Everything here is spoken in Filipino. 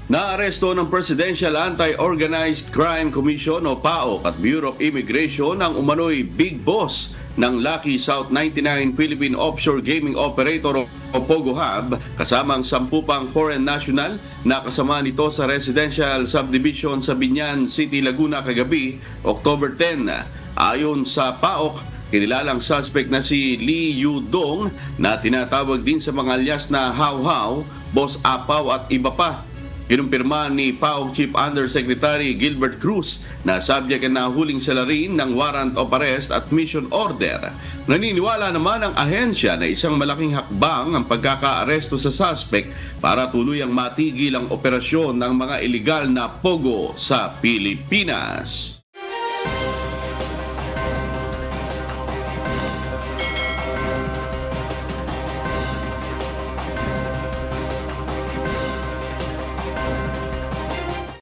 Naaresto ng Presidential Anti-Organized Crime Commission o PAOK at Bureau of Immigration ang umano'y big boss ng Lucky South 99 Philippine Offshore Gaming Operator o Pogo Hub kasama ang 10 pang foreign national na kasama nito sa residential subdivision sa Binyan City, Laguna kagabi, October 10. Ayon sa PAOK, kinilalang suspect na si Lee Yudong na tinatawag din sa mga alias na How How, Boss Apaw at iba pa. Kinumpirma ni PAOK Chief Undersecretary Gilbert Cruz na subject na huling salarin ng warrant of arrest at mission order. Naniniwala naman ang ahensya na isang malaking hakbang ang pagkakaaresto sa suspect para tuluyang matigil ang operasyon ng mga iligal na pogo sa Pilipinas.